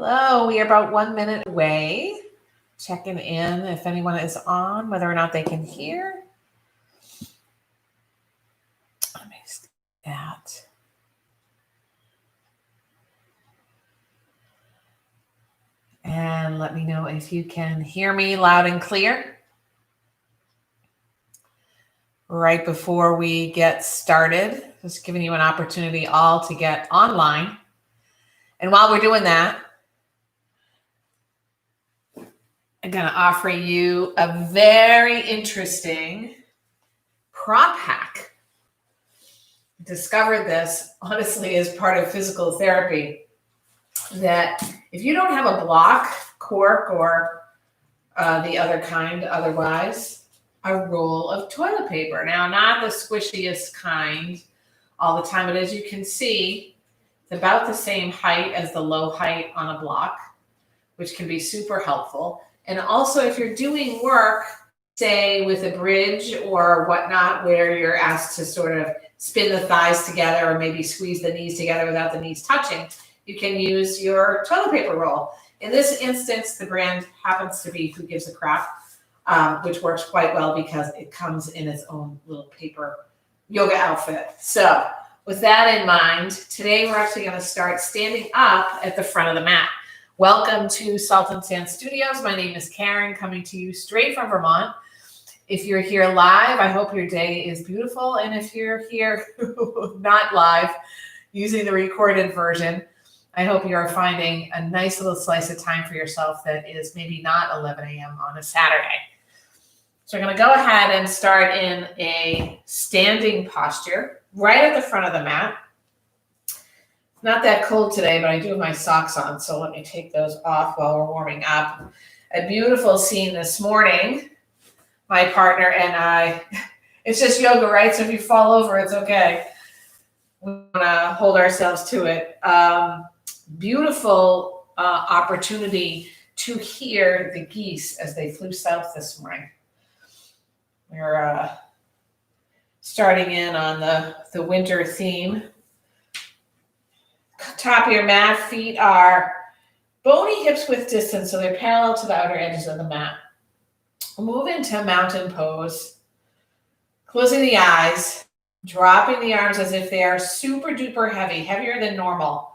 Hello, we are about 1 minute away. Checking in if anyone is on, whether or not they can hear. Let me see that. And let me know if you can hear me loud and clear. Right before we get started, just giving you an opportunity all to get online. And while we're doing that, I'm going to offer you a very interesting prop hack. Discovered this, honestly, as part of physical therapy, that if you don't have a block, cork, or the other kind otherwise, a roll of toilet paper. Now, not the squishiest kind all the time, but as you can see, it's about the same height as the low height on a block, which can be super helpful. And also, if you're doing work, say with a bridge or whatnot, where you're asked to sort of spin the thighs together or maybe squeeze the knees together without the knees touching, you can use your toilet paper roll. In this instance, the brand happens to be Who Gives a Crap, which works quite well because it comes in its own little paper yoga outfit. So with that in mind, today we're actually going to start standing up at the front of the mat. Welcome to Salt and Sand Studios. My name is Karen, coming to you straight from Vermont. If you're here live, I hope your day is beautiful. And if you're here not live, using the recorded version, I hope you are finding a nice little slice of time for yourself that is maybe not 11 a.m. on a Saturday. So we're going to go ahead and start in a standing posture right at the front of the mat. Not that cold today, but I do have my socks on, so let me take those off while we're warming up. A beautiful scene this morning. My partner and I, it's just yoga, right? So if you fall over, it's okay. We want to hold ourselves to it. Beautiful opportunity to hear the geese as they flew south this morning. We're starting in on the winter theme. Top of your mat, feet are bony hips width distance, so they're parallel to the outer edges of the mat. We'll move into mountain pose, closing the eyes, dropping the arms as if they are super duper heavy, heavier than normal,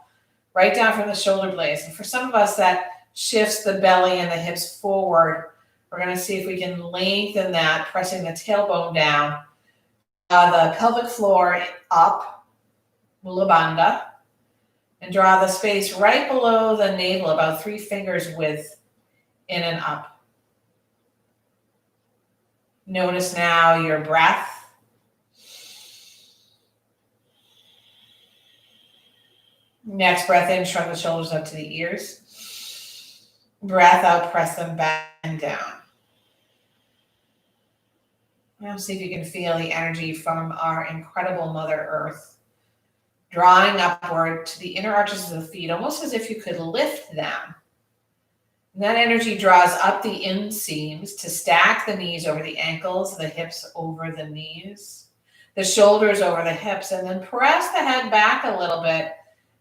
right down from the shoulder blades. And for some of us, that shifts the belly and the hips forward. We're going to see if we can lengthen that, pressing the tailbone down, the pelvic floor up, Mula Bandha. And draw the space right below the navel, about 3 fingers width, in and up. Notice now your breath. Next breath in, shrug the shoulders up to the ears. Breath out, press them back and down. Now see if you can feel the energy from our incredible Mother Earth drawing upward to the inner arches of the feet, almost as if you could lift them. And that energy draws up the inseams to stack the knees over the ankles, the hips over the knees, the shoulders over the hips, and then press the head back a little bit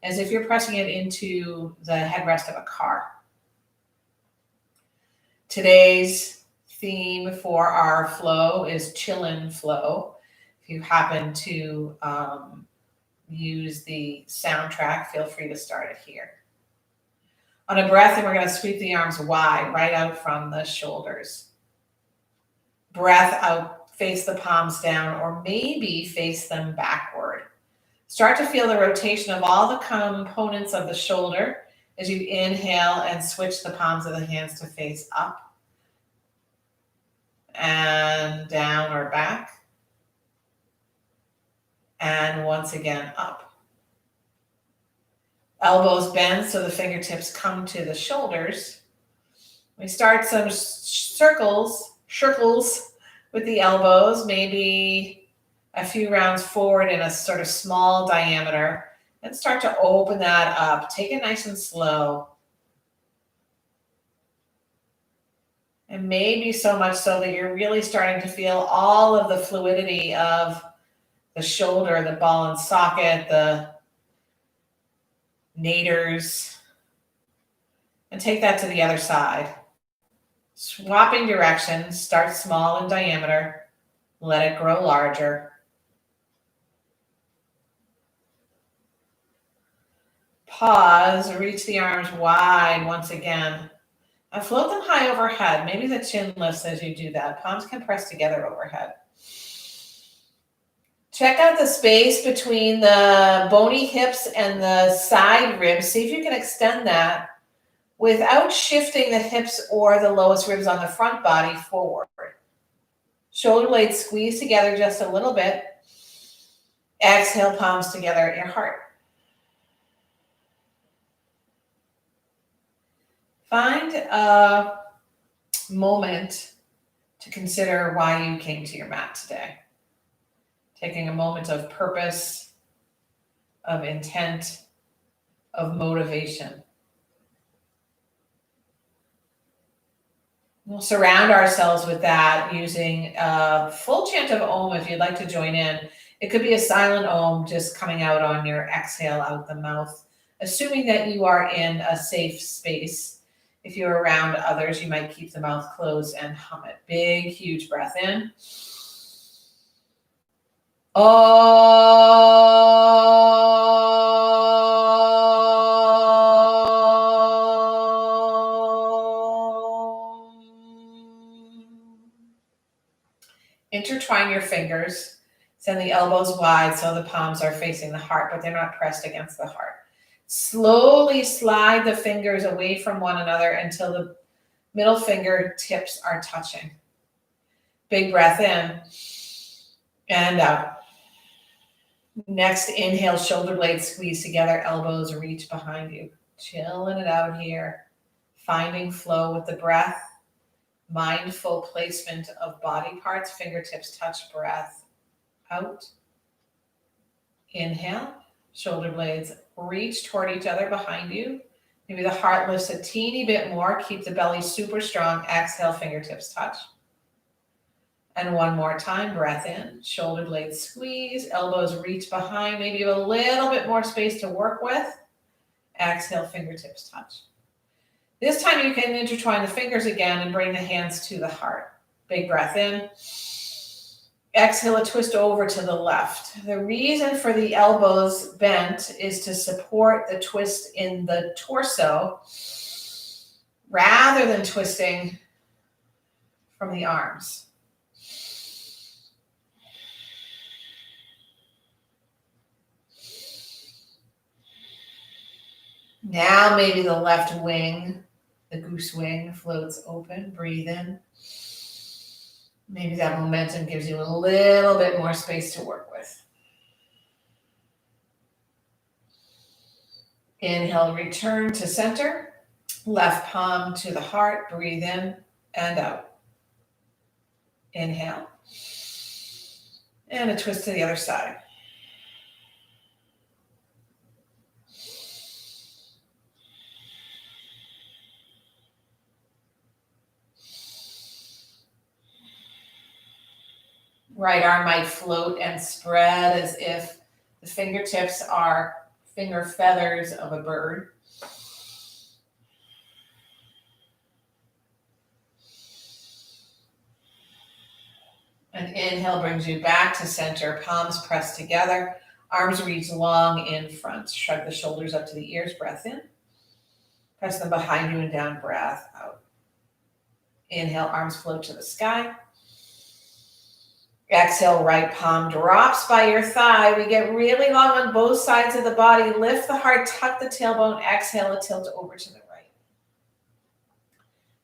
as if you're pressing it into the headrest of a car. Today's theme for our flow is Chillin Flow. If you happen to use the soundtrack, feel free to start it here. On a breath in, we're going to sweep the arms wide, right out from the shoulders. Breath out, face the palms down, or maybe face them backward. Start to feel the rotation of all the components of the shoulder as you inhale and switch the palms of the hands to face up and down or back. And once again, up. Elbows bend so the fingertips come to the shoulders. We start some circles with the elbows, maybe a few rounds forward in a sort of small diameter, and start to open that up. Take it nice and slow. And maybe so much so that you're really starting to feel all of the fluidity of the shoulder, the ball and socket, the naders, And take that to the other side. Swapping directions, start small in diameter, let it grow larger. Pause, reach the arms wide once again. And float them high overhead. Maybe the chin lifts as you do that. Palms can press together overhead. Check out the space between the bony hips and the side ribs. See if you can extend that without shifting the hips or the lowest ribs on the front body forward. Shoulder blades squeeze together just a little bit. Exhale, palms together at your heart. Find a moment to consider why you came to your mat today. Taking a moment of purpose, of intent, of motivation. We'll surround ourselves with that using a full chant of Om if you'd like to join in. It could be a silent Om just coming out on your exhale out the mouth, assuming that you are in a safe space. If you're around others, you might keep the mouth closed and hum it. Big, huge breath in. Intertwine your fingers. Send the elbows wide so the palms are facing the heart, but they're not pressed against the heart. Slowly slide the fingers away from one another until the middle finger tips are touching. Big breath in and out. Next, inhale, shoulder blades squeeze together, elbows reach behind you. Chilling it out here. Finding flow with the breath. Mindful placement of body parts, fingertips touch, breath out. Inhale, shoulder blades reach toward each other behind you. Maybe the heart lifts a teeny bit more. Keep the belly super strong. Exhale, fingertips touch. And one more time, breath in, shoulder blades squeeze, elbows reach behind. Maybe you have a little bit more space to work with. Exhale, fingertips touch. This time you can intertwine the fingers again and bring the hands to the heart. Big breath in. Exhale, a twist over to the left. The reason for the elbows bent is to support the twist in the torso rather than twisting from the arms. Now maybe the left wing, the goose wing, floats open. Breathe in. Maybe that momentum gives you a little bit more space to work with. Inhale, return to center. Left palm to the heart. Breathe in and out. Inhale. And a twist to the other side. Right arm might float and spread as if the fingertips are finger feathers of a bird. An inhale brings you back to center, palms pressed together, arms reach long in front. Shrug the shoulders up to the ears, breath in. Press them behind you and down, breath out. Inhale, arms float to the sky. Exhale, right palm drops by your thigh. We get really long on both sides of the body. Lift the heart, tuck the tailbone. Exhale, a tilt over to the right.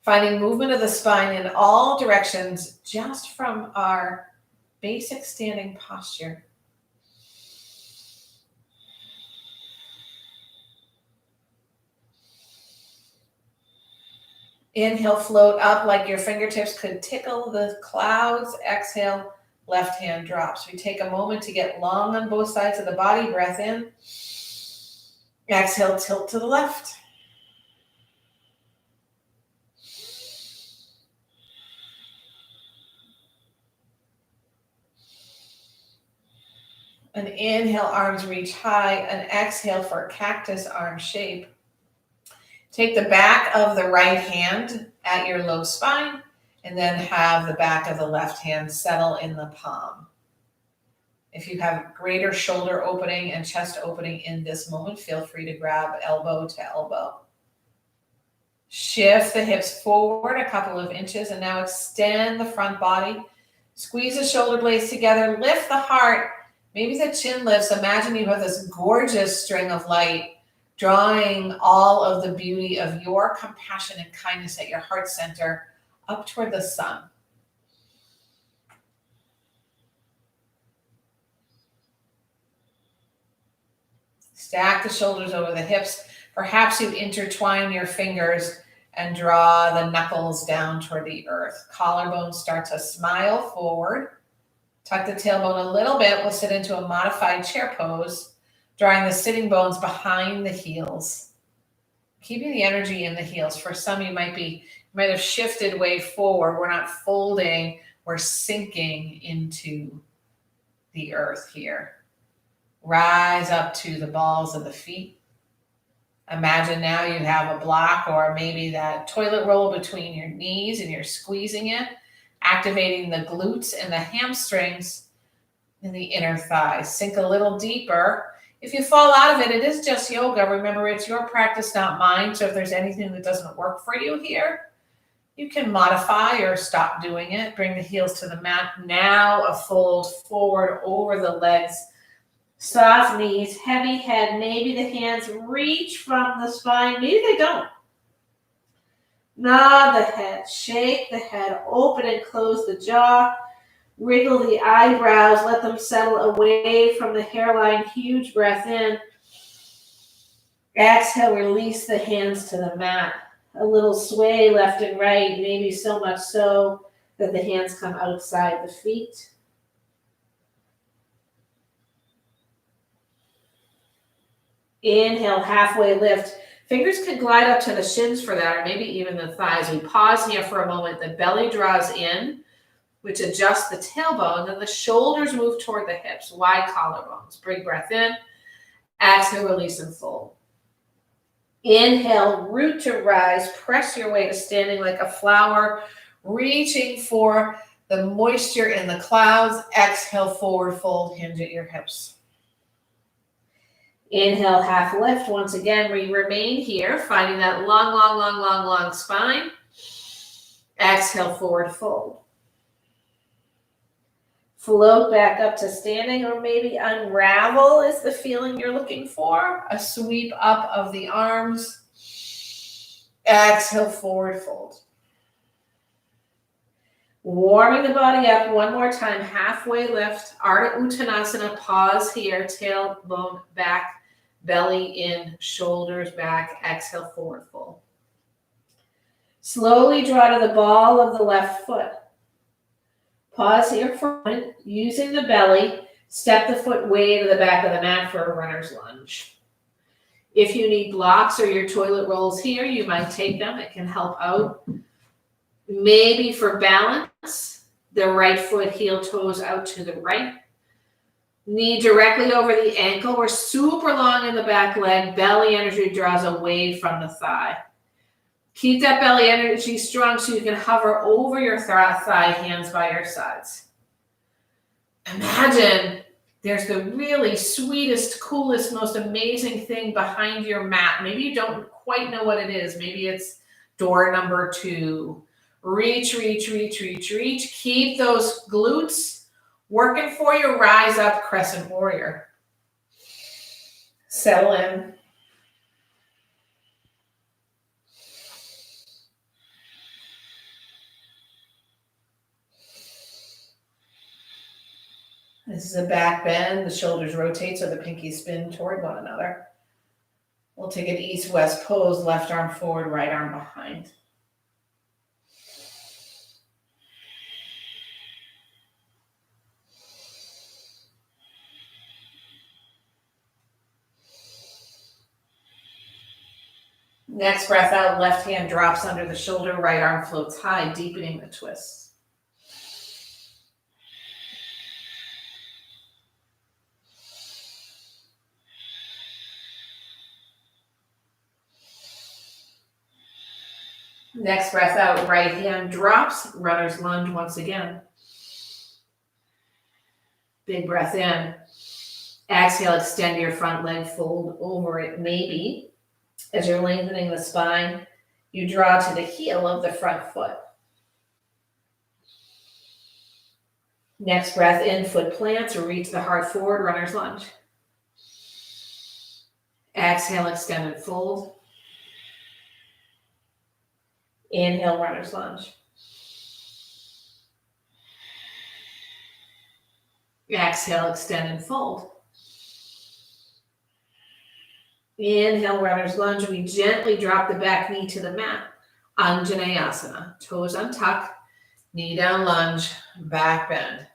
Finding movement of the spine in all directions just from our basic standing posture. Inhale, float up like your fingertips could tickle the clouds. Exhale, left hand drops. We take a moment to get long on both sides of the body. Breath in. Exhale, tilt to the left. An inhale, arms reach high. An exhale for cactus arm shape. Take the back of the right hand at your low spine, and then have the back of the left hand settle in the palm. If you have greater shoulder opening and chest opening in this moment, feel free to grab elbow to elbow. Shift the hips forward a couple of inches and now extend the front body. Squeeze the shoulder blades together, lift the heart. Maybe the chin lifts. Imagine you have this gorgeous string of light drawing all of the beauty of your compassion and kindness at your heart center up toward the sun. Stack the shoulders over the hips. Perhaps you intertwine your fingers and draw the knuckles down toward the earth. Collarbone start to smile forward. Tuck the tailbone a little bit. We'll sit into a modified chair pose, drawing the sitting bones behind the heels. Keeping the energy in the heels. For some, you might have shifted way forward. We're not folding, we're sinking into the earth here. Rise up to the balls of the feet. Imagine now you have a block or maybe that toilet roll between your knees and you're squeezing it, activating the glutes and the hamstrings and the inner thighs. Sink a little deeper. If you fall out of it, it is just yoga. Remember, it's your practice, not mine. So if there's anything that doesn't work for you here, you can modify or stop doing it. Bring the heels to the mat. Now a fold forward over the legs. Soft knees, heavy head. Maybe the hands reach from the spine. Maybe they don't. Nod the head. Shake the head. Open and close the jaw. Wriggle the eyebrows. Let them settle away from the hairline. Huge breath in. Exhale. Release the hands to the mat. A little sway left and right. Maybe so much so that the hands come outside the feet. Inhale, halfway lift. Fingers can glide up to the shins for that, or maybe even the thighs. We pause here for a moment. The belly draws in, which adjusts the tailbone. Then the shoulders move toward the hips. Wide collarbones. Big breath in. Exhale, release and fold. Inhale, root to rise. Press your way to standing like a flower, reaching for the moisture in the clouds. Exhale, forward fold. Hinge at your hips. Inhale, half lift. Once again, we remain here, finding that long spine. Exhale, forward fold. Float back up to standing, or maybe unravel is the feeling you're looking for. A sweep up of the arms. Exhale, forward fold. Warming the body up one more time, halfway lift. Ardha Uttanasana, pause here, tailbone back, belly in, shoulders back. Exhale, forward fold. Slowly draw to the ball of the left foot. Pause here for a moment, using the belly. Step the foot way to the back of the mat for a runner's lunge. If you need blocks or your toilet rolls here, you might take them. It can help out. Maybe for balance, the right foot, heel toes out to the right. Knee directly over the ankle. We're super long in the back leg. Belly energy draws away from the thigh. Keep that belly energy strong so you can hover over your thigh, hands by your sides. Imagine there's the really sweetest, coolest, most amazing thing behind your mat. Maybe you don't quite know what it is. Maybe it's door number 2. Reach, reach, reach, reach, reach. Keep those glutes working for you. Rise up, crescent warrior. Settle in. This is a back bend. The shoulders rotate so the pinkies spin toward one another. We'll take an east-west pose. Left arm forward, right arm behind. Next breath out, left hand drops under the shoulder, right arm floats high, deepening the twist. Next breath out, right hand drops, runner's lunge once again. Big breath in. Exhale, extend your front leg, fold over it maybe. As you're lengthening the spine, you draw to the heel of the front foot. Next breath in, foot plants, or reach the heart forward, runner's lunge. Exhale, extend and fold. Inhale, runner's lunge. Exhale, extend and fold. Inhale, runner's lunge. We gently drop the back knee to the mat. Anjaneyasana. Toes untuck, knee down lunge, back bend.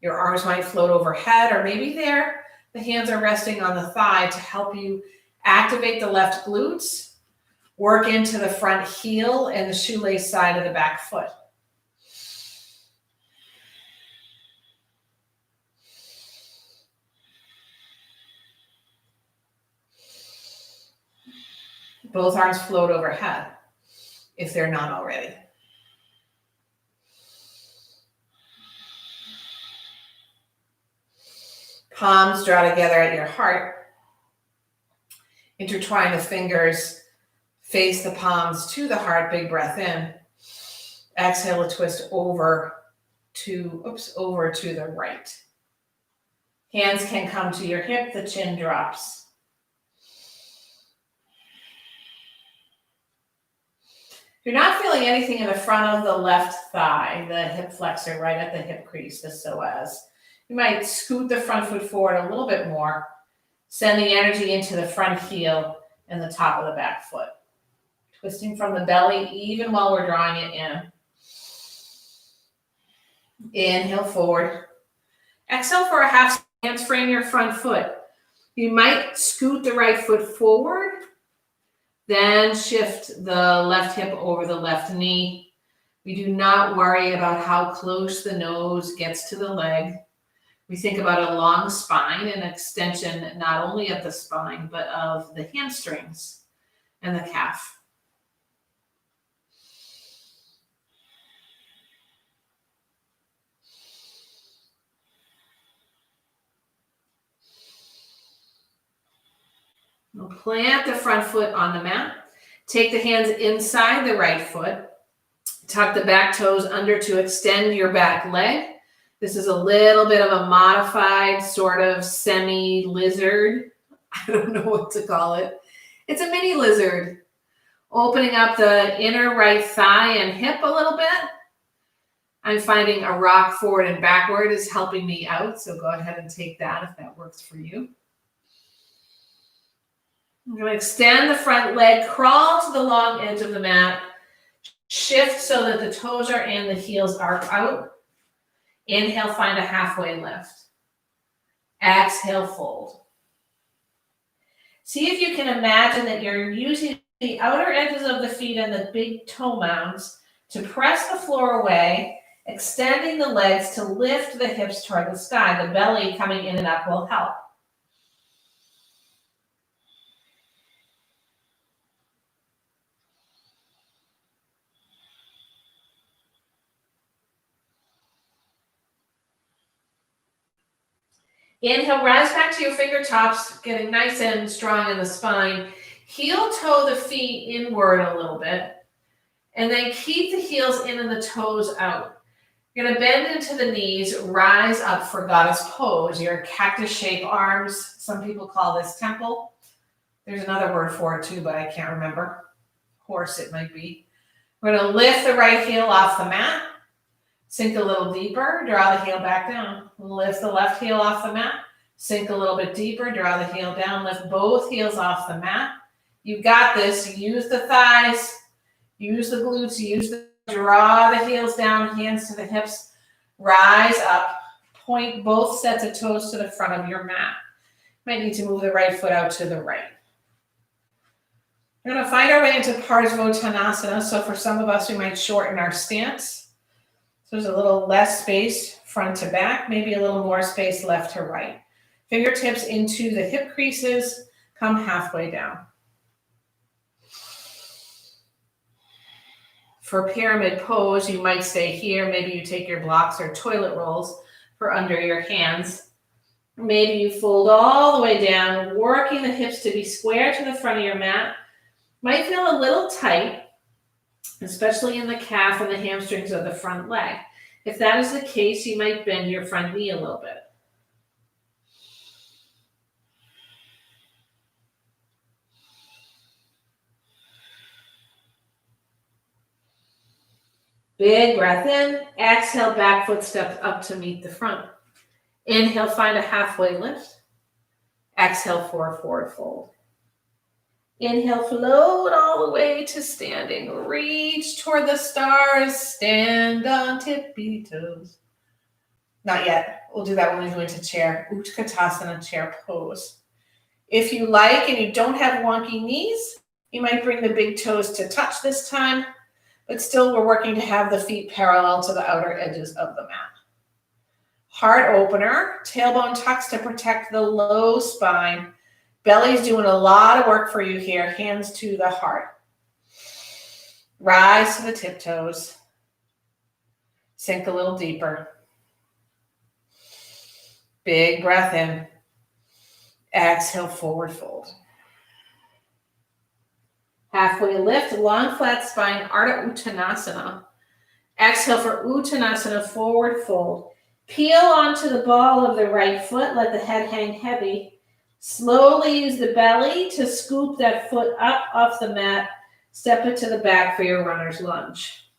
Your arms might float overhead, or maybe there. The hands are resting on the thigh to help you activate the left glutes, work into the front heel and the shoelace side of the back foot. Both arms float overhead, if they're not already. Palms draw together at your heart. Intertwine the fingers, face the palms to the heart, big breath in. Exhale to twist over to the right. Hands can come to your hip, the chin drops. If you're not feeling anything in the front of the left thigh, the hip flexor right at the hip crease, the psoas, you might scoot the front foot forward a little bit more, sending energy into the front heel and the top of the back foot. Twisting from the belly even while we're drawing it in. Inhale forward. Exhale for a half, hands frame your front foot. You might scoot the right foot forward, then shift the left hip over the left knee. We do not worry about how close the nose gets to the leg. We think about a long spine and extension not only of the spine, but of the hamstrings and the calf. We'll plant the front foot on the mat. Take the hands inside the right foot. Tuck the back toes under to extend your back leg. This is a little bit of a modified sort of semi-lizard. I don't know what to call it. It's a mini lizard. Opening up the inner right thigh and hip a little bit. I'm finding a rock forward and backward is helping me out, so go ahead and take that if that works for you. I'm going to extend the front leg, crawl to the long edge of the mat, shift so that the toes are in, the heels arc out. Inhale, find a halfway lift. Exhale, fold. See if you can imagine that you're using the outer edges of the feet and the big toe mounds to press the floor away, extending the legs to lift the hips toward the sky. The belly coming in and up will help. Inhale, rise back to your fingertips, getting nice and strong in the spine. Heel toe the feet inward a little bit. And then keep the heels in and the toes out. You're going to bend into the knees, rise up for goddess pose. Your cactus-shaped arms. Some people call this temple. There's another word for it too, but I can't remember. Horse it might be. We're going to lift the right heel off the mat. Sink a little deeper, draw the heel back down. Lift the left heel off the mat. Sink a little bit deeper, draw the heel down. Lift both heels off the mat. You got this. Use the thighs. Use the glutes. Draw the heels down, hands to the hips. Rise up. Point both sets of toes to the front of your mat. Might need to move the right foot out to the right. We're going to find our way into Parsvottanasana. So for some of us, we might shorten our stance. So there's a little less space front to back, maybe a little more space left to right. Fingertips into the hip creases, come halfway down. For pyramid pose, you might stay here. Maybe you take your blocks or toilet rolls for under your hands. Maybe you fold all the way down, working the hips to be square to the front of your mat. Might feel a little tight, especially in the calf and the hamstrings of the front leg. If that is the case, you might bend your front knee a little bit. Big breath in. Exhale, back foot steps up to meet the front. Inhale, find a halfway lift. Exhale, forward fold. Inhale, float all the way to standing. Reach toward the stars. Stand on tippy toes. Not yet. We'll do that when we go into chair. Utkatasana, chair pose. If you like and you don't have wonky knees, you might bring the big toes to touch this time, but still we're working to have the feet parallel to the outer edges of the mat. Heart opener, tailbone tucks to protect the low spine. Belly's doing a lot of work for you here. Hands to the heart. Rise to the tiptoes. Sink a little deeper. Big breath in. Exhale, forward fold. Halfway lift, long flat spine, Ardha Uttanasana. Exhale for Uttanasana, forward fold. Peel onto the ball of the right foot, let the head hang heavy. Slowly use the belly to scoop that foot up off the mat. Step it to the back for your runner's lunge.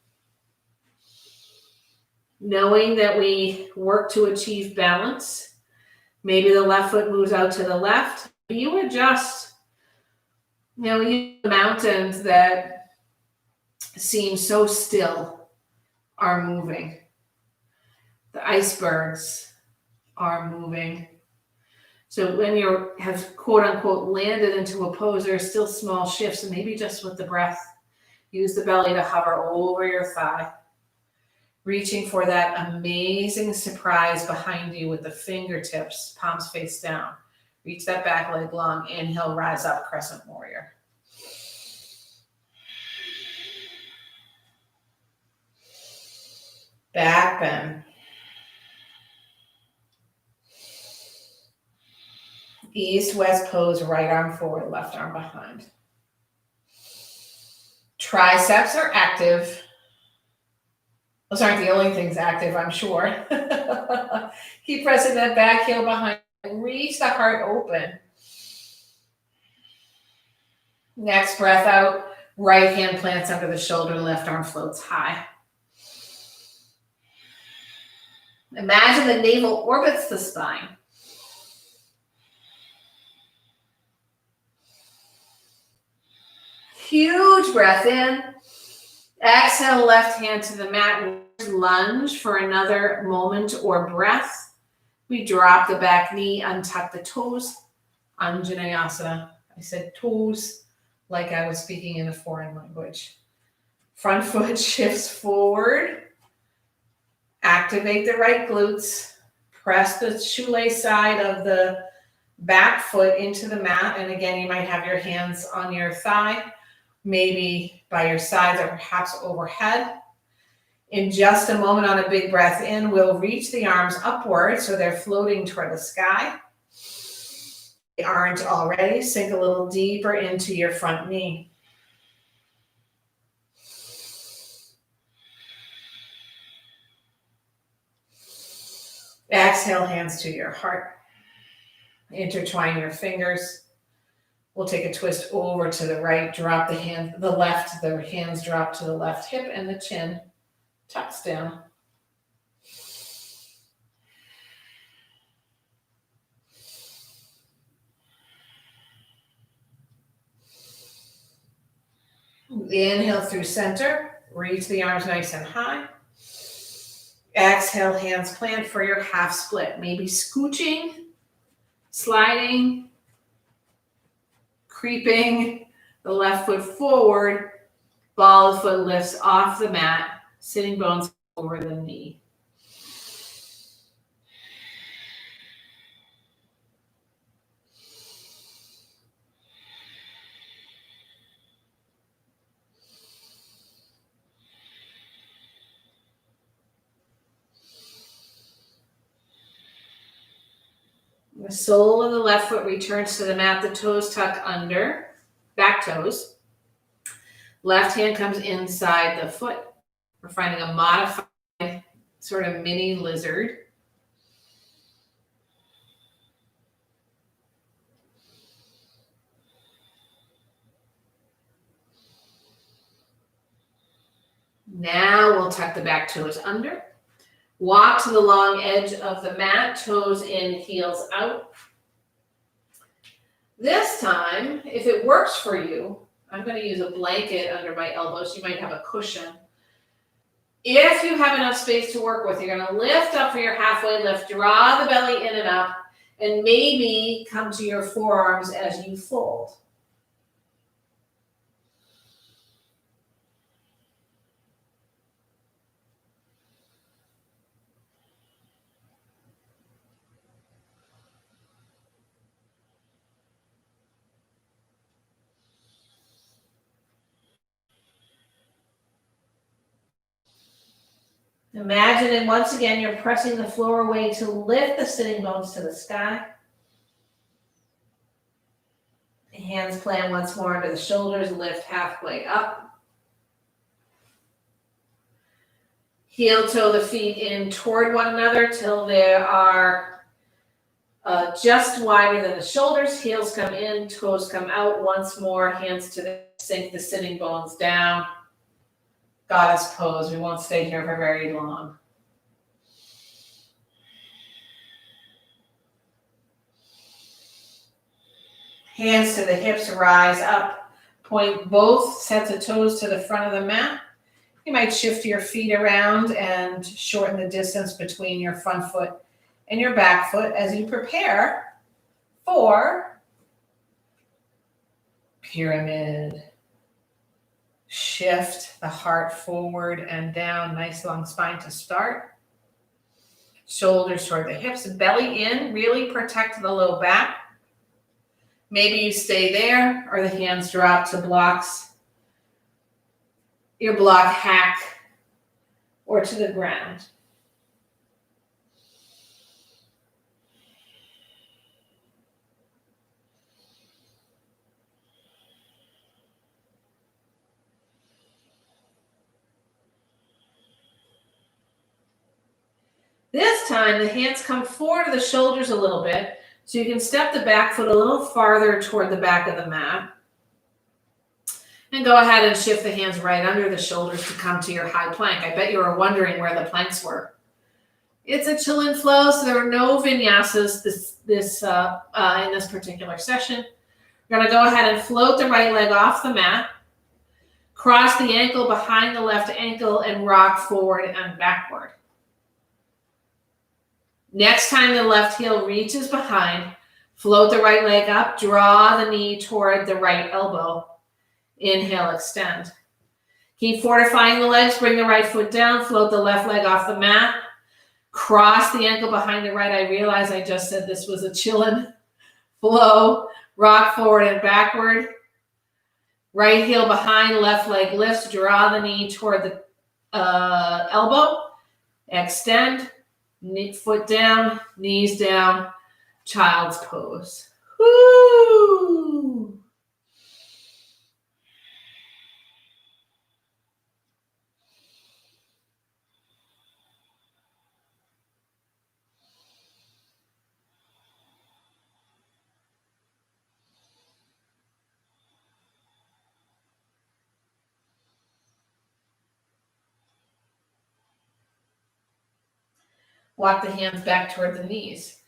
Knowing that we work to achieve balance, maybe the left foot moves out to the left. You adjust. The mountains that seem so still are moving. The icebergs are moving. So when you have quote unquote landed into a pose, there are still small shifts, and maybe just with the breath, use the belly to hover over your thigh, reaching for that amazing surprise behind you with the fingertips, palms face down. Reach that back leg long. Inhale, rise up, crescent warrior. Back bend. East-west pose, right arm forward, left arm behind. Triceps are active. Those aren't the only things active, I'm sure. Keep pressing that back heel behind. Reach the heart open. Next breath out. Right hand plants under the shoulder, left arm floats high. Imagine the navel orbits the spine. Huge breath in. Exhale, left hand to the mat. Lunge for another moment or breath. We drop the back knee, untuck the toes. Anjaneyasana. I said toes like I was speaking in a foreign language. Front foot shifts forward. Activate the right glutes. Press the shoelace side of the back foot into the mat. And again, you might have your hands on your thigh, maybe by your sides or perhaps overhead. In just a moment, on a big breath in, we'll reach the arms upward so they're floating toward the sky. They aren't already. Sink a little deeper into your front knee. Exhale, hands to your heart. Intertwine your fingers. We'll take a twist over to the right, drop the hands drop to the left hip, and the chin tucks down. Inhale through center, reach the arms nice and high. Exhale, hands plant for your half split. Maybe scooching, sliding, creeping the left foot forward. Ball of the foot lifts off the mat, sitting bones over the knee. The sole of the left foot returns to the mat, the toes tuck under, back toes. Left hand comes inside the foot. We're finding a modified sort of mini lizard. Now we'll tuck the back toes under. Walk to the long edge of the mat, toes in, heels out. This time, if it works for you, I'm going to use a blanket under my elbows. You might have a cushion. If you have enough space to work with, you're going to lift up for your halfway lift, draw the belly in and up, and maybe come to your forearms as you fold. Imagine, and once again, you're pressing the floor away to lift the sitting bones to the sky. Hands plant once more under the shoulders, lift halfway up. Heel toe the feet in toward one another till they are just wider than the shoulders. Heels come in, toes come out. Once more, hands to the sink the sitting bones down. Goddess pose. We won't stay here for very long. Hands to the hips, rise up. Point both sets of toes to the front of the mat. You might shift your feet around and shorten the distance between your front foot and your back foot as you prepare for pyramid. Shift the heart forward and down, nice long spine to start. Shoulders toward the hips, belly in, really protect the low back. Maybe you stay there or the hands drop to blocks, your block hack, or to the ground. This time, the hands come forward to the shoulders a little bit, so you can step the back foot a little farther toward the back of the mat. And go ahead and shift the hands right under the shoulders to come to your high plank. I bet you were wondering where the planks were. It's a Chillin Flow, so there are no vinyasas in this particular session. We're going to go ahead and float the right leg off the mat. Cross the ankle behind the left ankle and rock forward and backward. Next time the left heel reaches behind, float the right leg up, draw the knee toward the right elbow. Inhale, extend. Keep fortifying the legs, bring the right foot down, float the left leg off the mat, cross the ankle behind the right. I realize I just said this was a Chillin Flow. Rock forward and backward. Right heel behind, left leg lifts, draw the knee toward the elbow. Extend. Foot down, knees down, child's pose. Woo! Walk the hands back toward the knees.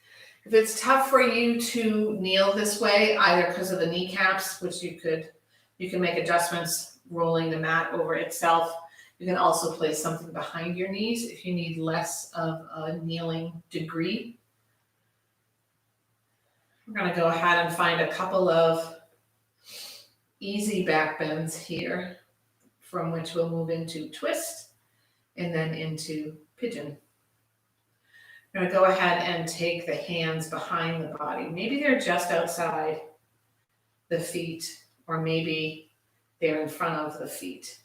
If it's tough for you to kneel this way, either because of the kneecaps, which you can make adjustments rolling the mat over itself. You can also place something behind your knees if you need less of a kneeling degree. We're going to go ahead and find a couple of easy back bends here, from which we'll move into twist and then into pigeon. I'm going to go ahead and take the hands behind the body. Maybe they're just outside the feet, or maybe they're in front of the feet.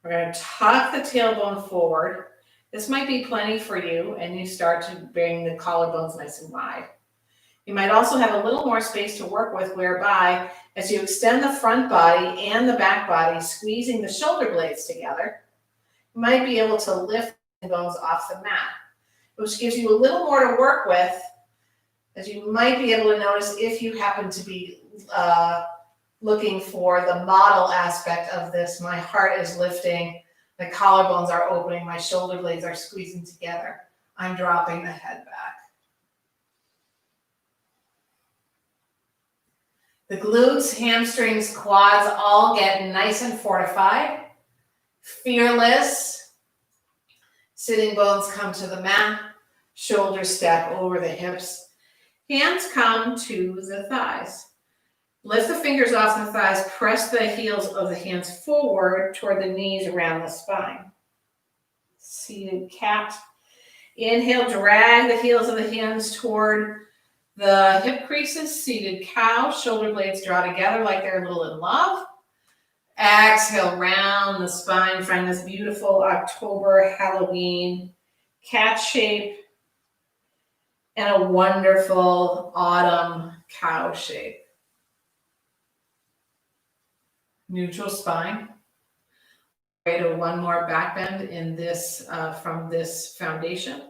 We're going to tuck the tailbone forward. This might be plenty for you, and you start to bring the collarbones nice and wide. You might also have a little more space to work with, whereby as you extend the front body and the back body, squeezing the shoulder blades together, you might be able to lift the bones off the mat, which gives you a little more to work with, as you might be able to notice if you happen to be looking for the model aspect of this. My heart is lifting, the collarbones are opening, my shoulder blades are squeezing together. I'm dropping the head back. The glutes, hamstrings, quads all get nice and fortified. Fearless. Sitting bones come to the mat. Shoulders step over the hips. Hands come to the thighs. Lift the fingers off the thighs. Press the heels of the hands forward toward the knees around the spine. Seated cat. Inhale, drag the heels of the hands toward the hip creases. Seated cow. Shoulder blades draw together like they're a little in love. Exhale, round the spine. Find this beautiful October Halloween cat shape and a wonderful autumn cow shape. Neutral spine. Right, to one more back bend in this from this foundation.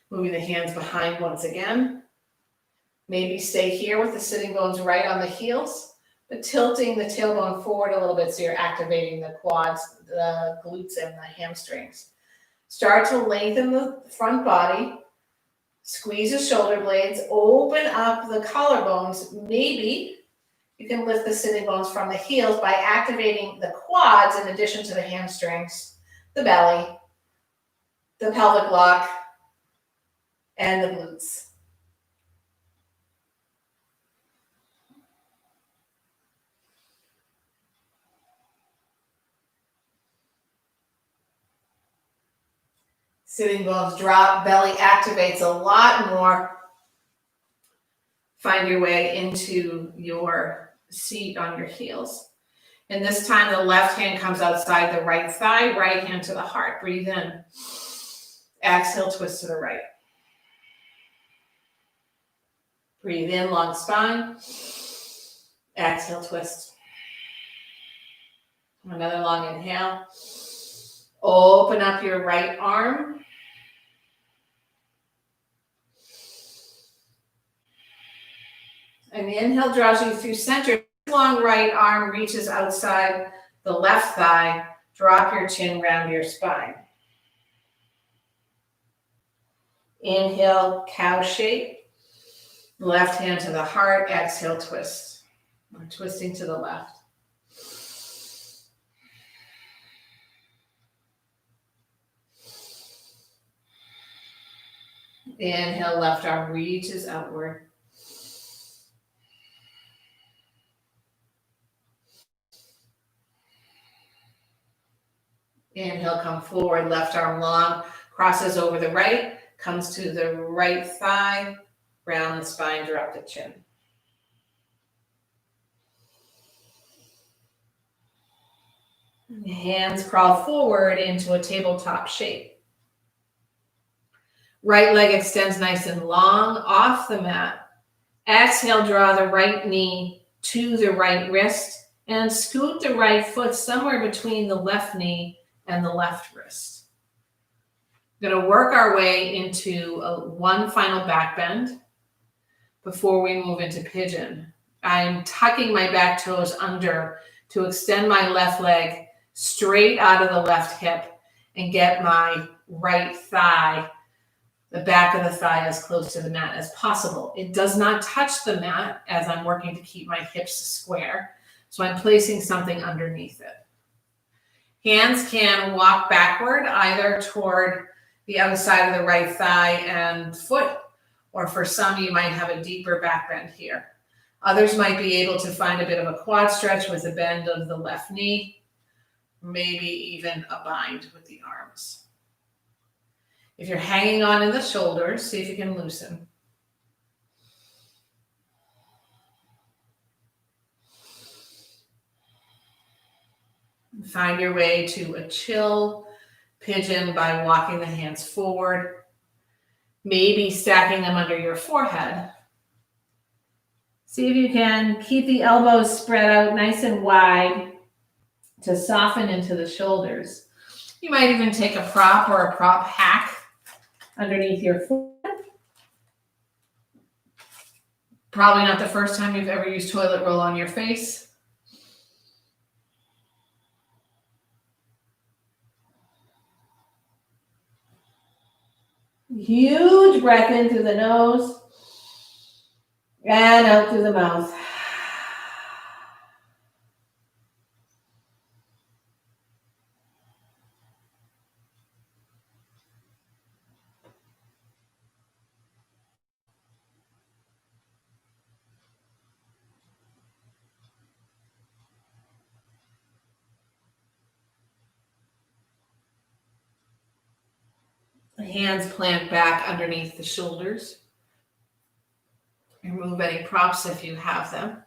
Moving the hands behind once again. Maybe stay here with the sitting bones right on the heels, but tilting the tailbone forward a little bit so you're activating the quads, the glutes, and the hamstrings. Start to lengthen the front body. Squeeze the shoulder blades. Open up the collarbones. Maybe you can lift the sitting bones from the heels by activating the quads in addition to the hamstrings, the belly, the pelvic lock, and the glutes. Sitting bones drop, belly activates a lot more. Find your way into your seat on your heels. And this time the left hand comes outside the right thigh, right hand to the heart. Breathe in. Exhale, twist to the right. Breathe in, long spine. Exhale, twist. Another long inhale. Open up your right arm. And the inhale draws you through center. Long right arm reaches outside the left thigh. Drop your chin round your spine. Inhale, cow shape. Left hand to the heart. Exhale, twist. We're twisting to the left. Inhale, left arm reaches outward. Inhale, come forward, left arm long, crosses over the right, comes to the right thigh, round the spine, drop the chin. Hands crawl forward into a tabletop shape. Right leg extends nice and long off the mat. Exhale, draw the right knee to the right wrist and scoot the right foot somewhere between the left knee and the left wrist. We're going to work our way into one final back bend before we move into pigeon. I'm tucking my back toes under to extend my left leg straight out of the left hip and get my right thigh, the back of the thigh, as close to the mat as possible. It does not touch the mat as I'm working to keep my hips square, so I'm placing something underneath it. Hands can walk backward either toward the outside of the right thigh and foot, or for some, you might have a deeper back bend here. Others might be able to find a bit of a quad stretch with a bend of the left knee, maybe even a bind with the arms. If you're hanging on in the shoulders, see if you can loosen. Find your way to a chill pigeon by walking the hands forward, maybe stacking them under your forehead See if you can keep the elbows spread out nice and wide to soften into the shoulders. You might even take a prop or a prop hack underneath your forehead. Probably not the first time you've ever used toilet roll on your face. Huge breath in through the nose and out through the mouth. The hands plant back underneath the shoulders. Remove any props if you have them.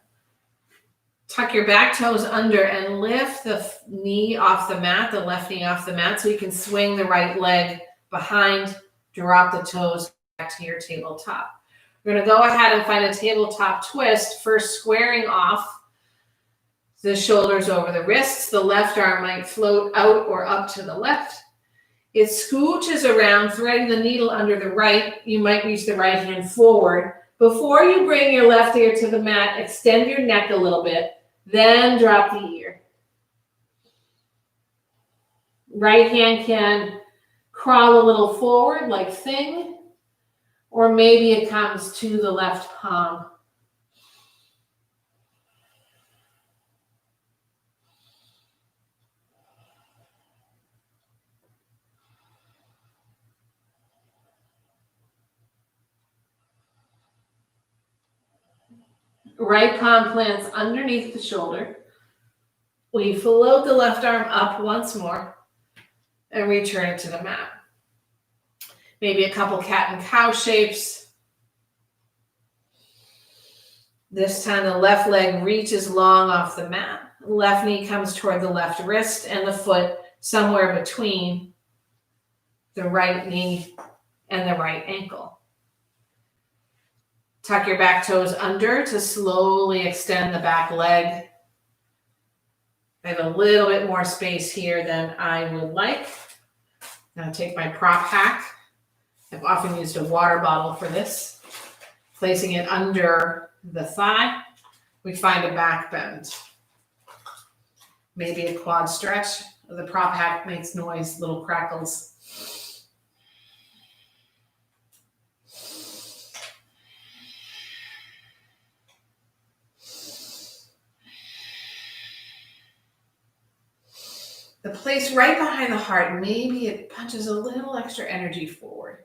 Tuck your back toes under and lift the knee off the mat, the left knee off the mat, so you can swing the right leg behind, drop the toes back to your tabletop. We're going to go ahead and find a tabletop twist, first squaring off the shoulders over the wrists. The left arm might float out or up to the left. It scooches around, threading the needle under the right. You might reach the right hand forward. Before you bring your left ear to the mat, extend your neck a little bit, then drop the ear. Right hand can crawl a little forward like thing, or maybe it comes to the left palm. Right palm plants underneath the shoulder. We float the left arm up once more and return it to the mat. Maybe a couple cat and cow shapes. This time the left leg reaches long off the mat. Left knee comes toward the left wrist and the foot somewhere between the right knee and the right ankle. Tuck your back toes under to slowly extend the back leg. I have a little bit more space here than I would like. Now take my prop hack. I've often used a water bottle for this. Placing it under the thigh, we find a back bend. Maybe a quad stretch. The prop hack makes noise, little crackles. The place right behind the heart, maybe it punches a little extra energy forward.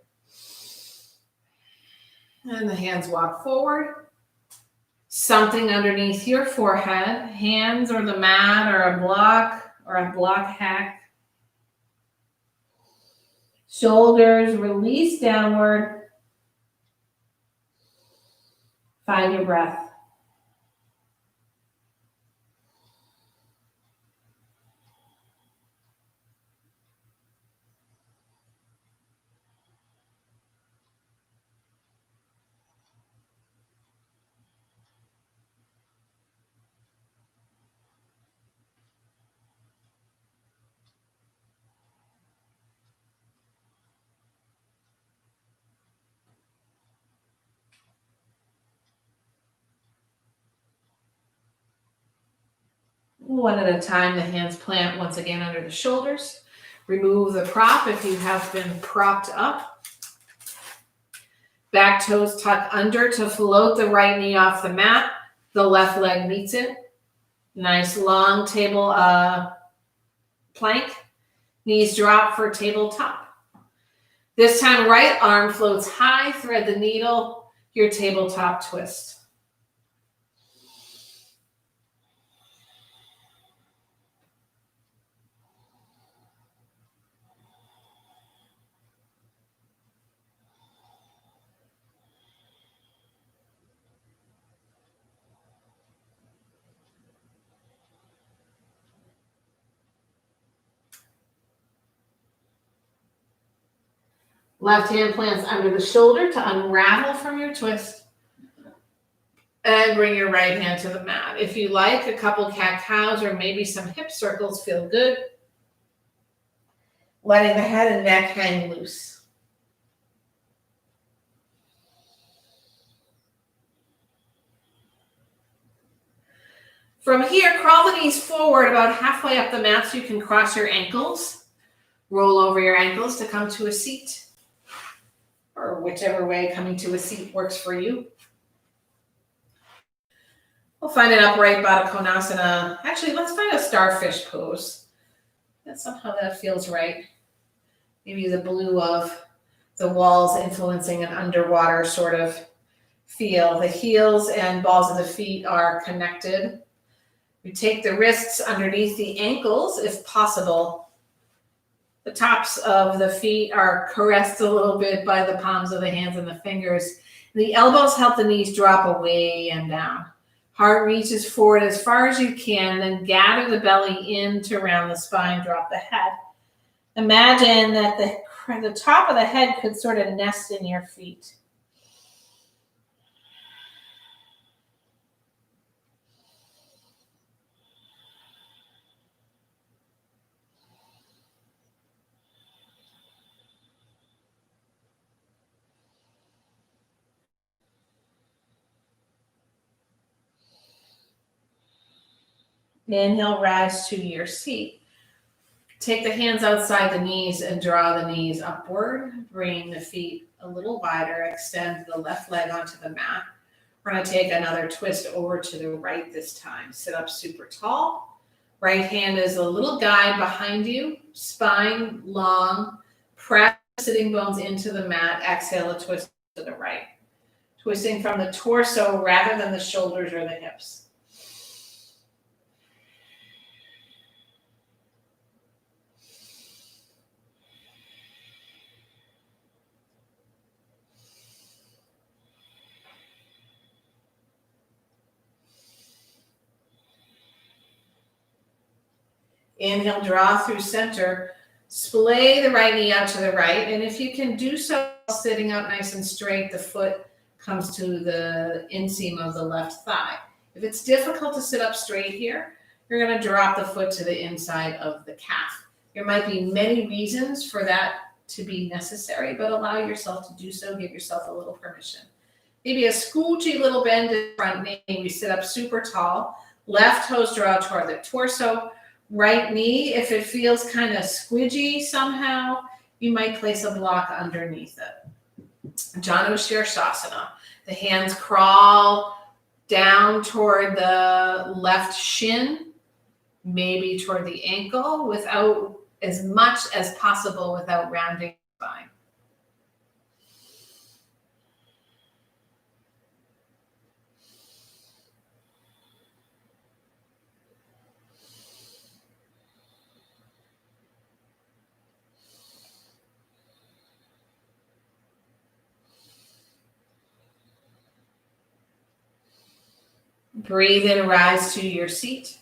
And the hands walk forward. Something underneath your forehead, hands or the mat or a block hack. Shoulders release downward. Find your breath. One at a time, the hands plant once again under the shoulders. Remove the prop if you have been propped up. Back toes tuck under to float the right knee off the mat. The left leg meets it. Nice long table plank. Knees drop for tabletop. This time, right arm floats high, thread the needle, your tabletop twist. Left hand plants under the shoulder to unravel from your twist. And bring your right hand to the mat. If you like, a couple cat-cows or maybe some hip circles feel good. Letting the head and neck hang loose. From here, crawl the knees forward about halfway up the mat so you can cross your ankles. Roll over your ankles to come to a seat, or whichever way coming to a seat works for you. We'll find an upright Baddha Konasana. Actually, let's find a starfish pose. Somehow that feels right. Maybe the blue of the walls influencing an underwater sort of feel. The heels and balls of the feet are connected. We take the wrists underneath the ankles if possible. The tops of the feet are caressed a little bit by the palms of the hands and the fingers. The elbows help the knees drop away and down. Heart reaches forward as far as you can, then gather the belly in to round the spine, drop the head. Imagine that the top of the head could sort of nest in your feet. Inhale, rise to your seat. Take the hands outside the knees and draw the knees upward. Bring the feet a little wider. Extend the left leg onto the mat. We're going to take another twist over to the right this time. Sit up super tall. Right hand is a little guide behind you. Spine long. Press sitting bones into the mat. Exhale a twist to the right. Twisting from the torso rather than the shoulders or the hips. Inhale, draw through center. Splay the right knee out to the right. And if you can do so sitting up nice and straight, the foot comes to the inseam of the left thigh. If it's difficult to sit up straight here, you're going to drop the foot to the inside of the calf. There might be many reasons for that to be necessary, but allow yourself to do so. Give yourself a little permission. Maybe a scoochy little bend in front knee. We sit up super tall. Left toes draw toward the torso. Right knee, if it feels kind of squidgy somehow, you might place a block underneath it. Janu Shirshasana. The hands crawl down toward the left shin, maybe toward the ankle, without as much as possible without rounding the spine. Breathe in, rise to your seat.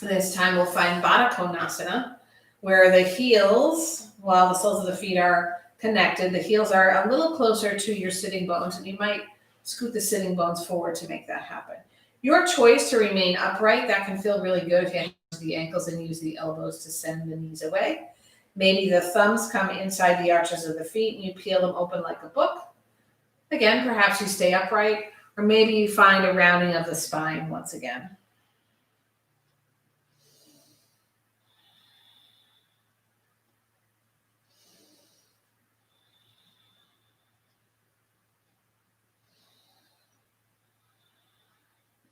This time we'll find Baddha Konasana, where the heels, while the soles of the feet are connected, the heels are a little closer to your sitting bones, and you might scoot the sitting bones forward to make that happen. Your choice to remain upright, that can feel really good if you use the ankles and use the elbows to send the knees away. Maybe the thumbs come inside the arches of the feet and you peel them open like a book. Again, perhaps you stay upright, or maybe you find a rounding of the spine once again.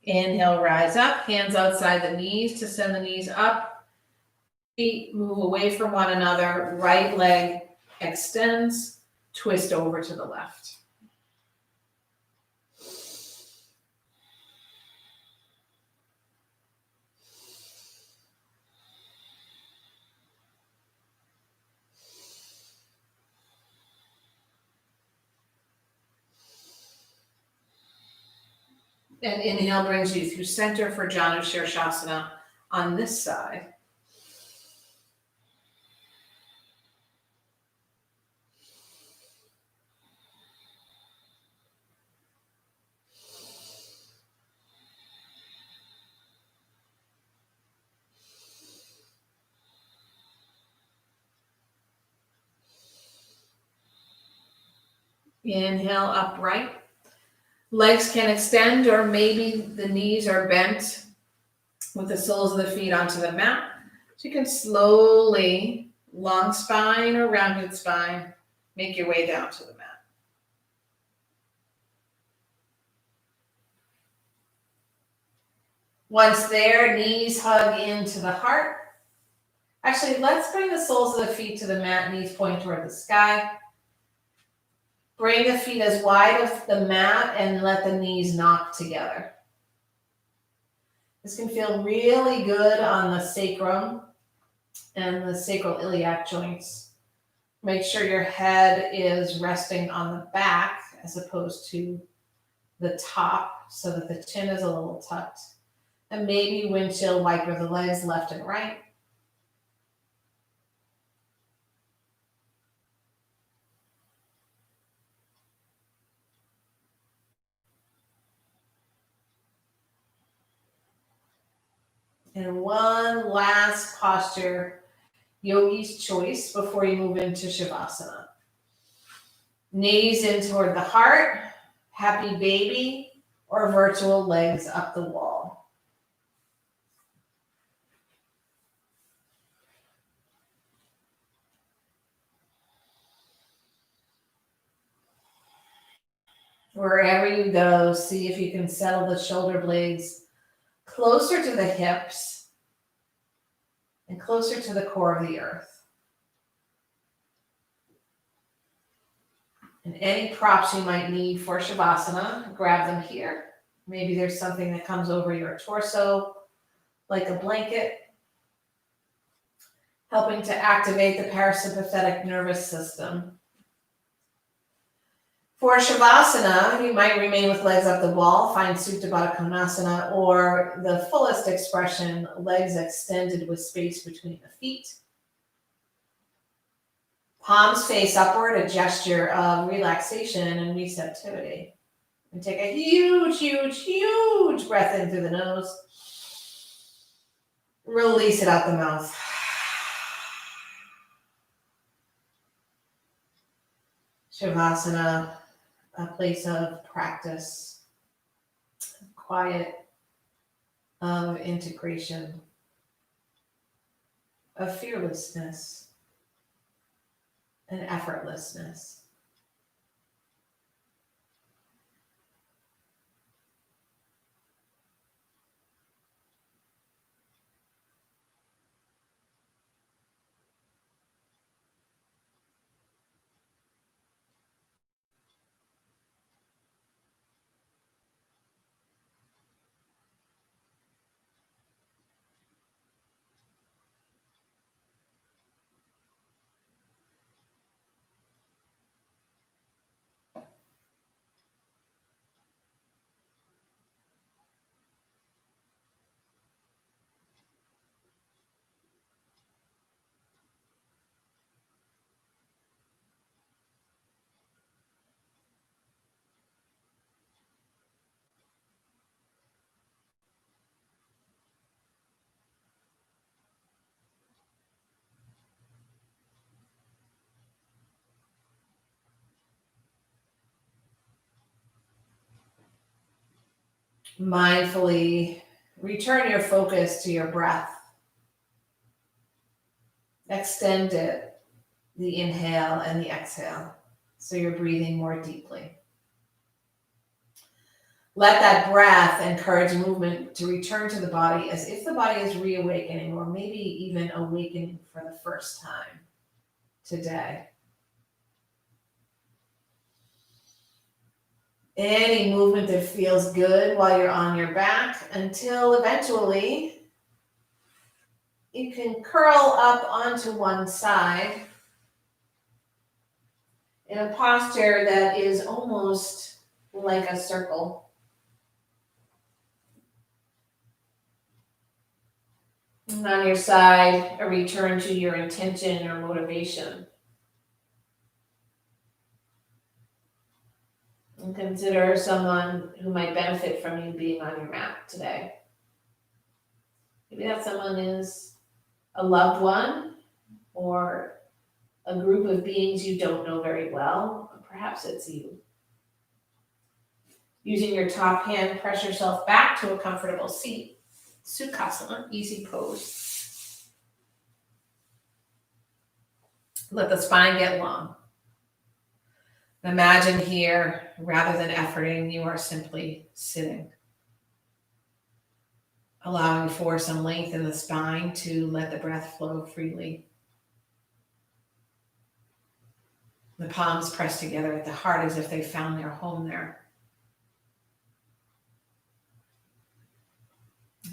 Inhale, rise up, hands outside the knees to send the knees up. Feet move away from one another. Right leg extends, twist over to the left. And inhale brings you through center for Janu Shirshasana on this side. Inhale, upright. Legs can extend, or maybe the knees are bent with the soles of the feet onto the mat. So you can slowly, long spine or rounded spine, make your way down to the mat. Once there, knees hug into the heart. Actually, let's bring the soles of the feet to the mat, knees point toward the sky. Bring the feet as wide as the mat and let the knees knock together. This can feel really good on the sacrum and the sacroiliac joints. Make sure your head is resting on the back as opposed to the top so that the chin is a little tucked. And maybe windshield wiper the legs left and right. And one last posture, yogi's choice, before you move into Shavasana. Knees in toward the heart, happy baby, or virtual legs up the wall. Wherever you go, see if you can settle the shoulder blades closer to the hips and closer to the core of the earth. And any props you might need for Shavasana, grab them here. Maybe there's something that comes over your torso, like a blanket, helping to activate the parasympathetic nervous system. For Shavasana, you might remain with legs up the wall, find Supta Baddha Konasana, or the fullest expression, legs extended with space between the feet. Palms face upward, a gesture of relaxation and receptivity. And take a huge, huge, huge breath in through the nose. Release it out the mouth. Shavasana, a place of practice, quiet, of integration, of fearlessness, and effortlessness. Mindfully return your focus to your breath. Extend it, the inhale and the exhale, so you're breathing more deeply. Let that breath encourage movement to return to the body as if the body is reawakening, or maybe even awakening for the first time today. Any movement that feels good while you're on your back, until eventually you can curl up onto one side in a posture that is almost like a circle. And on your side, a return to your intention or motivation. And consider someone who might benefit from you being on your mat today. Maybe that someone is a loved one or a group of beings you don't know very well. Perhaps it's you. Using your top hand, press yourself back to a comfortable seat. Sukhasana, easy pose. Let the spine get long. Imagine here, rather than efforting, you are simply sitting. Allowing for some length in the spine to let the breath flow freely. The palms pressed together at the heart as if they found their home there.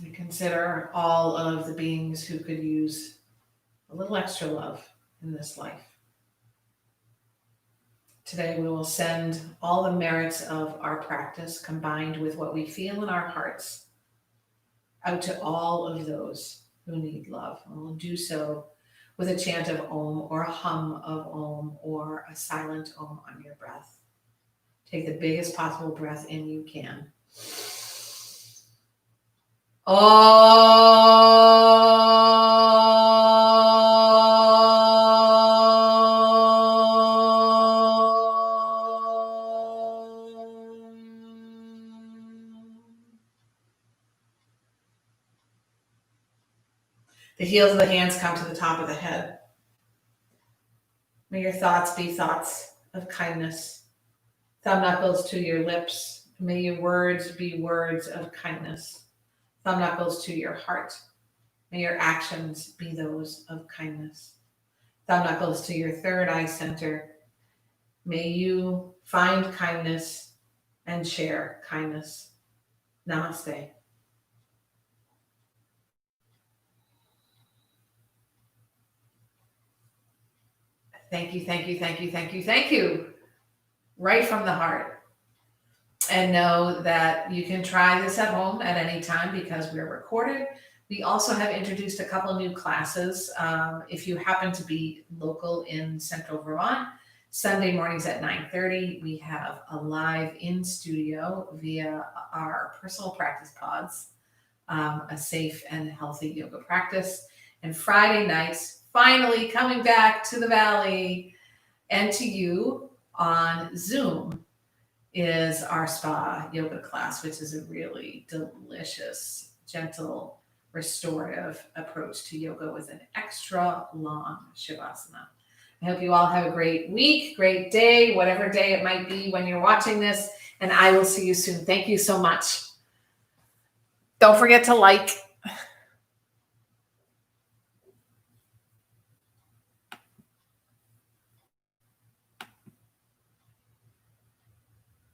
We consider all of the beings who could use a little extra love in this life. Today we will send all the merits of our practice combined with what we feel in our hearts out to all of those who need love. And we'll do so with a chant of Om or a hum of Om or a silent Om on your breath. Take the biggest possible breath in you can. The heels of the hands come to the top of the head. May your thoughts be thoughts of kindness. Thumb knuckles to your lips. May your words be words of kindness. Thumb knuckles to your heart. May your actions be those of kindness. Thumb knuckles to your third eye center. May you find kindness and share kindness. Namaste. Thank you, thank you, thank you, thank you, thank you. Right from the heart. And know that you can try this at home at any time because we're recorded. We also have introduced a couple new classes. If you happen to be local in Central Vermont, Sunday mornings at 9:30, we have a live in studio via our personal practice pods, a safe and healthy yoga practice. And Friday nights, finally coming back to the Valley and to you on Zoom, is our spa yoga class, which is a really delicious, gentle, restorative approach to yoga with an extra long shavasana. I hope you all have a great week, great day, whatever day it might be when you're watching this, and I will see you soon. Thank you so much. Don't forget to like,